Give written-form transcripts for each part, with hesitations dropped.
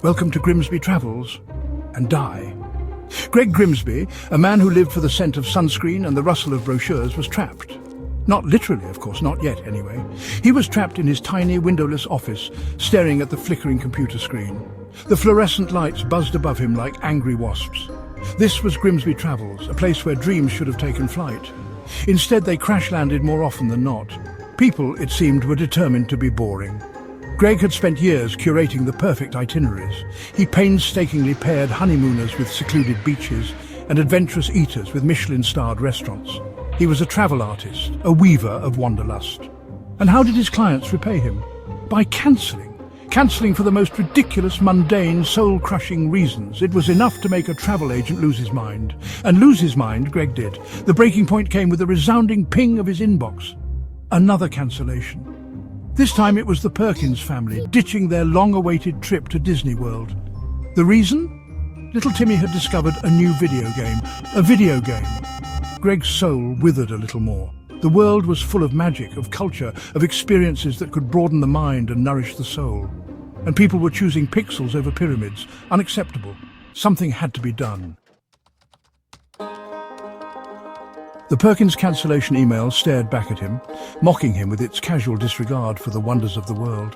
Welcome to Grimsby Travels and Die. Greg Grimsby, a man who lived for the scent of sunscreen and the rustle of brochures, was trapped. Not literally, of course, not yet anyway. He was trapped in his tiny windowless office, staring at the flickering computer screen. The fluorescent lights buzzed above him like angry wasps. This was Grimsby Travels, a place where dreams should have taken flight. Instead, they crash-landed more often than not. People, it seemed, were determined to be boring. Greg had spent years curating the perfect itineraries. He painstakingly paired honeymooners with secluded beaches and adventurous eaters with Michelin-starred restaurants. He was a travel artist, a weaver of wanderlust. And how did his clients repay him? By cancelling. Cancelling for the most ridiculous, mundane, soul-crushing reasons. It was enough to make a travel agent lose his mind. And lose his mind, Greg did. The breaking point came with a resounding ping of his inbox. Another cancellation. This time it was the Perkins family, ditching their long-awaited trip to Disney World. The reason? Little Timmy had discovered a new video game. A video game. Greg's soul withered a little more. The world was full of magic, of culture, of experiences that could broaden the mind and nourish the soul. And people were choosing pixels over pyramids. Unacceptable. Something had to be done. The Perkins cancellation email stared back at him, mocking him with its casual disregard for the wonders of the world.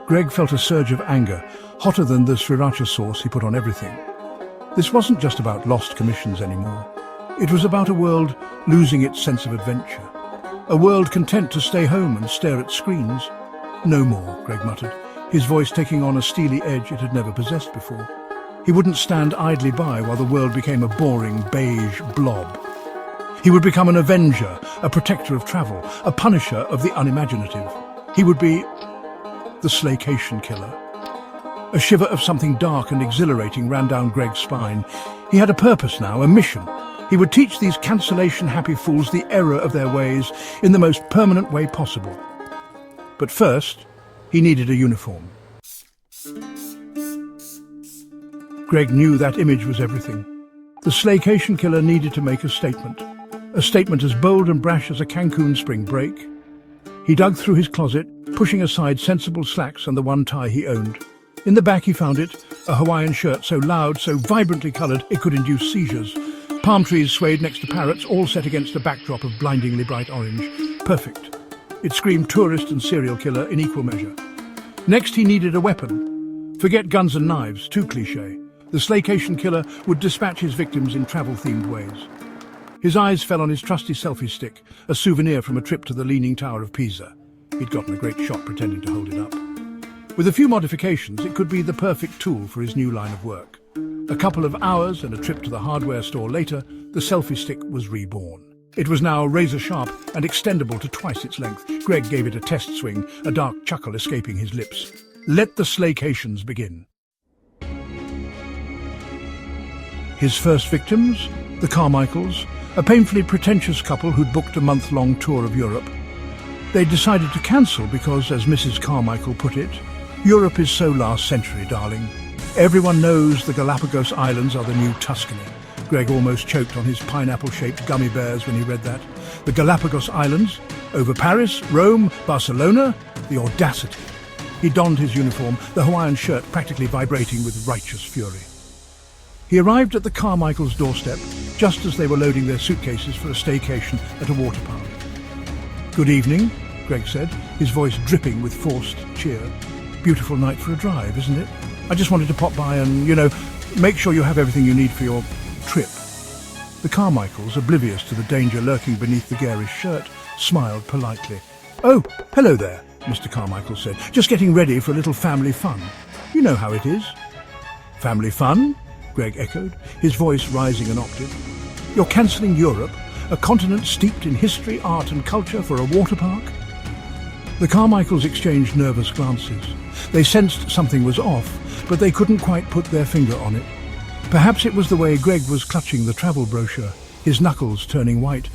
Greg felt a surge of anger, hotter than the sriracha sauce he put on everything. This wasn't just about lost commissions anymore. It was about a world losing its sense of adventure. A world content to stay home and stare at screens. No more, Greg muttered, his voice taking on a steely edge it had never possessed before. He wouldn't stand idly by while the world became a boring, beige blob. He would become an Avenger, a protector of travel, a punisher of the unimaginative. He would be the Slaycation killer. A shiver of something dark and exhilarating ran down Greg's spine. He had a purpose now, a mission. He would teach these cancellation-happy fools the error of their ways in the most permanent way possible. But first, he needed a uniform. Greg knew that image was everything. The Slaycation killer needed to make a statement. A statement as bold and brash as a Cancun spring break. He dug through his closet, pushing aside sensible slacks and the one tie he owned. In the back he found it, a Hawaiian shirt so loud, so vibrantly coloured it could induce seizures. Palm trees swayed next to parrots, all set against a backdrop of blindingly bright orange. Perfect. It screamed tourist and serial killer in equal measure. Next he needed a weapon. Forget guns and knives, too cliché. The Slaycation killer would dispatch his victims in travel-themed ways. His eyes fell on his trusty selfie stick, a souvenir from a trip to the Leaning Tower of Pisa. He'd gotten a great shot pretending to hold it up. With a few modifications, it could be the perfect tool for his new line of work. A couple of hours and a trip to the hardware store later, the selfie stick was reborn. It was now razor-sharp and extendable to twice its length. Greg gave it a test swing, a dark chuckle escaping his lips. Let the Slaycations begin. His first victims, the Carmichaels, a painfully pretentious couple who'd booked a month-long tour of Europe. They decided to cancel because, as Mrs. Carmichael put it, Europe is so last century, darling. Everyone knows the Galapagos Islands are the new Tuscany. Greg almost choked on his pineapple-shaped gummy bears when he read that. The Galapagos Islands, over Paris, Rome, Barcelona, the audacity. He donned his uniform, the Hawaiian shirt practically vibrating with righteous fury. He arrived at the Carmichaels' doorstep just as they were loading their suitcases for a staycation at a water park. "Good evening," Greg said, his voice dripping with forced cheer. "Beautiful night for a drive, isn't it? I just wanted to pop by and, make sure you have everything you need for your trip." The Carmichaels, oblivious to the danger lurking beneath the garish shirt, smiled politely. "Oh, hello there," Mr. Carmichael said. "Just getting ready for a little family fun. You know how it is." "Family fun?" Greg echoed, his voice rising an octave. "You're cancelling Europe, a continent steeped in history, art and culture, for a water park?" The Carmichaels exchanged nervous glances. They sensed something was off, but they couldn't quite put their finger on it. Perhaps it was the way Greg was clutching the travel brochure, his knuckles turning white,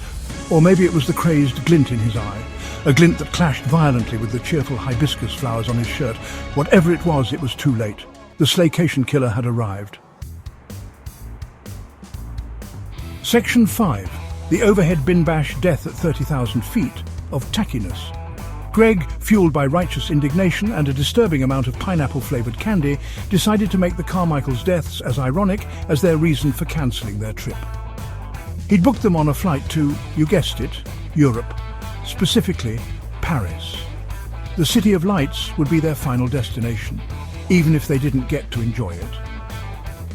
or maybe it was the crazed glint in his eye, a glint that clashed violently with the cheerful hibiscus flowers on his shirt. Whatever it was too late. The Slaycation killer had arrived. Section 5. The overhead bin bash death at 30,000 feet of Tackiness. Greg, fueled by righteous indignation and a disturbing amount of pineapple-flavoured candy, decided to make the Carmichaels' deaths as ironic as their reason for cancelling their trip. He'd booked them on a flight to, you guessed it, Europe, specifically Paris. The City of Lights would be their final destination, even if they didn't get to enjoy it.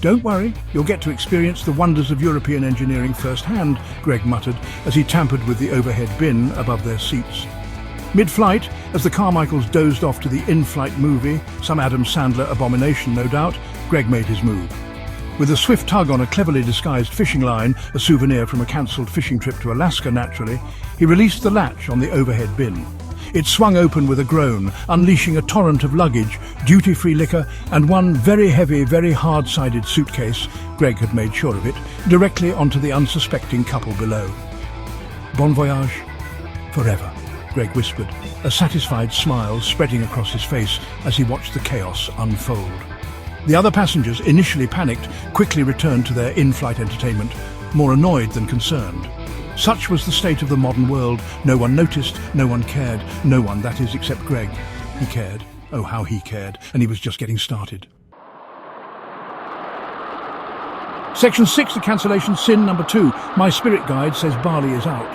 "Don't worry, you'll get to experience the wonders of European engineering firsthand," Greg muttered as he tampered with the overhead bin above their seats. Mid-flight, as the Carmichaels dozed off to the in-flight movie, some Adam Sandler abomination no doubt, Greg made his move. With a swift tug on a cleverly disguised fishing line, a souvenir from a cancelled fishing trip to Alaska naturally, he released the latch on the overhead bin. It swung open with a groan, unleashing a torrent of luggage, duty-free liquor, and one very heavy, very hard-sided suitcase, Greg had made sure of it, directly onto the unsuspecting couple below. "Bon voyage, forever," Greg whispered, a satisfied smile spreading across his face as he watched the chaos unfold. The other passengers, initially panicked, quickly returned to their in-flight entertainment, more annoyed than concerned. Such was the state of the modern world. No one noticed, no one cared. No one, that is, except Greg. He cared. Oh, how he cared. And he was just getting started. Section 6, the cancellation sin number 2. My spirit guide says Bali is out.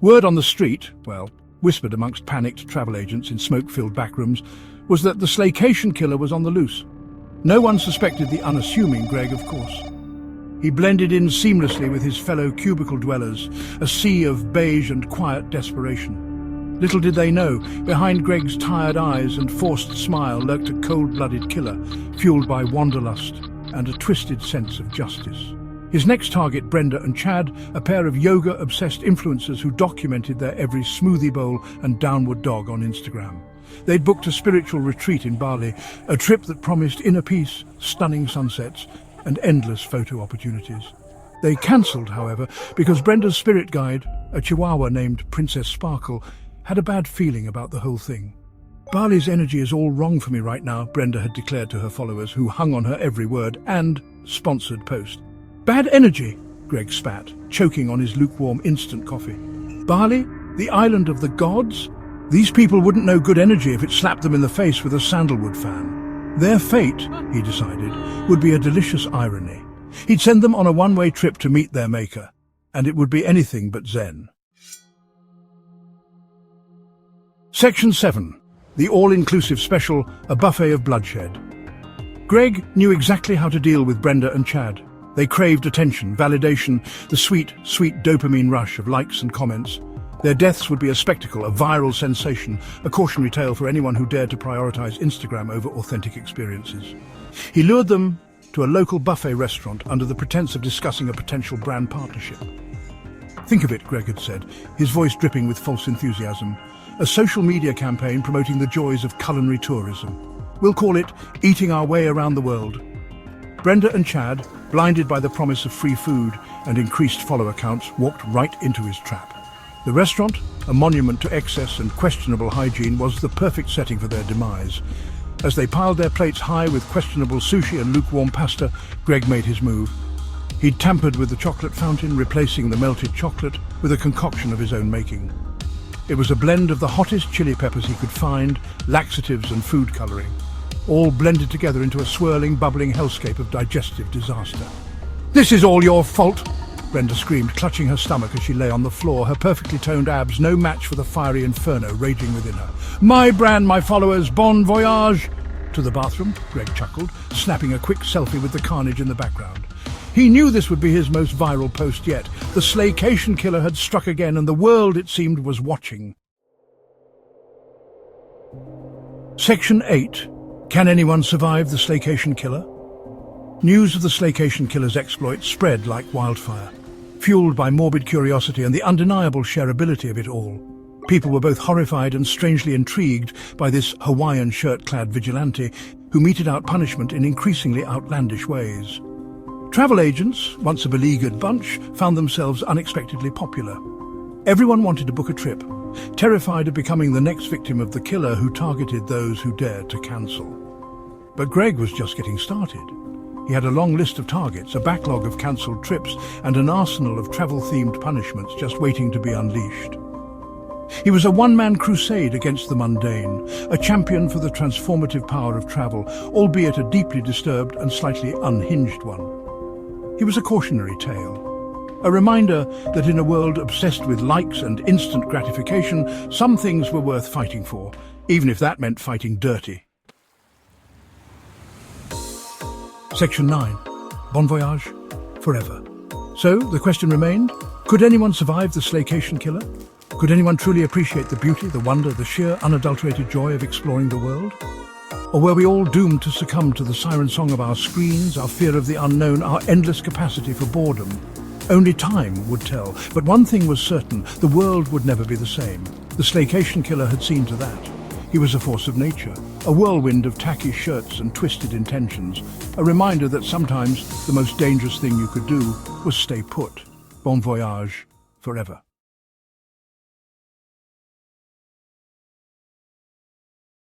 Word on the street, well, whispered amongst panicked travel agents in smoke-filled backrooms, was that the Slaycation killer was on the loose. No one suspected the unassuming Greg, of course. He blended in seamlessly with his fellow cubicle dwellers, a sea of beige and quiet desperation. Little did they know, behind Greg's tired eyes and forced smile lurked a cold-blooded killer, fueled by wanderlust and a twisted sense of justice. His next target, Brenda and Chad, a pair of yoga-obsessed influencers who documented their every smoothie bowl and downward dog on Instagram. They'd booked a spiritual retreat in Bali, a trip that promised inner peace, stunning sunsets, and endless photo opportunities. They cancelled, however, because Brenda's spirit guide, a chihuahua named Princess Sparkle, had a bad feeling about the whole thing. "Bali's energy is all wrong for me right now," Brenda had declared to her followers, who hung on her every word and sponsored post. "Bad energy?" Greg spat, choking on his lukewarm instant coffee. "Bali? The island of the gods? These people wouldn't know good energy if it slapped them in the face with a sandalwood fan. Their fate, he decided, would be a delicious irony. He'd send them on a one-way trip to meet their maker, and it would be anything but zen. Section 7. The all-inclusive special, A Buffet of Bloodshed. Greg knew exactly how to deal with Brenda and Chad. They craved attention, validation, the sweet, sweet dopamine rush of likes and comments. Their deaths would be a spectacle, a viral sensation, a cautionary tale for anyone who dared to prioritize Instagram over authentic experiences. He lured them to a local buffet restaurant under the pretense of discussing a potential brand partnership. "Think of it," Greg had said, his voice dripping with false enthusiasm. "A social media campaign promoting the joys of culinary tourism. We'll call it Eating Our Way Around the World." Brenda and Chad, blinded by the promise of free food and increased follower counts, walked right into his trap. The restaurant, a monument to excess and questionable hygiene, was the perfect setting for their demise. As they piled their plates high with questionable sushi and lukewarm pasta, Greg made his move. He'd tampered with the chocolate fountain, replacing the melted chocolate with a concoction of his own making. It was a blend of the hottest chili peppers he could find, laxatives and food colouring, all blended together into a swirling, bubbling hellscape of digestive disaster. "This is all your fault!" Brenda screamed, clutching her stomach as she lay on the floor, her perfectly toned abs no match for the fiery inferno raging within her. "My brand, my followers, bon voyage!" "To the bathroom," Greg chuckled, snapping a quick selfie with the carnage in the background. He knew this would be his most viral post yet. The Slaycation killer had struck again, and the world, it seemed, was watching. Section 8. Can anyone survive the Slaycation killer? News of the Slaycation killer's exploits spread like wildfire, fueled by morbid curiosity and the undeniable shareability of it all. People were both horrified and strangely intrigued by this Hawaiian shirt-clad vigilante who meted out punishment in increasingly outlandish ways. Travel agents, once a beleaguered bunch, found themselves unexpectedly popular. Everyone wanted to book a trip, terrified of becoming the next victim of the killer who targeted those who dared to cancel. But Greg was just getting started. He had a long list of targets, a backlog of cancelled trips, and an arsenal of travel-themed punishments just waiting to be unleashed. He was a one-man crusade against the mundane, a champion for the transformative power of travel, albeit a deeply disturbed and slightly unhinged one. He was a cautionary tale, a reminder that in a world obsessed with likes and instant gratification, some things were worth fighting for, even if that meant fighting dirty. Section 9. Bon voyage, forever. So, the question remained, could anyone survive the Slaycation killer? Could anyone truly appreciate the beauty, the wonder, the sheer, unadulterated joy of exploring the world? Or were we all doomed to succumb to the siren song of our screens, our fear of the unknown, our endless capacity for boredom? Only time would tell, but one thing was certain, the world would never be the same. The Slaycation killer had seen to that. He was a force of nature, a whirlwind of tacky shirts and twisted intentions, a reminder that sometimes the most dangerous thing you could do was stay put. Bon voyage, forever.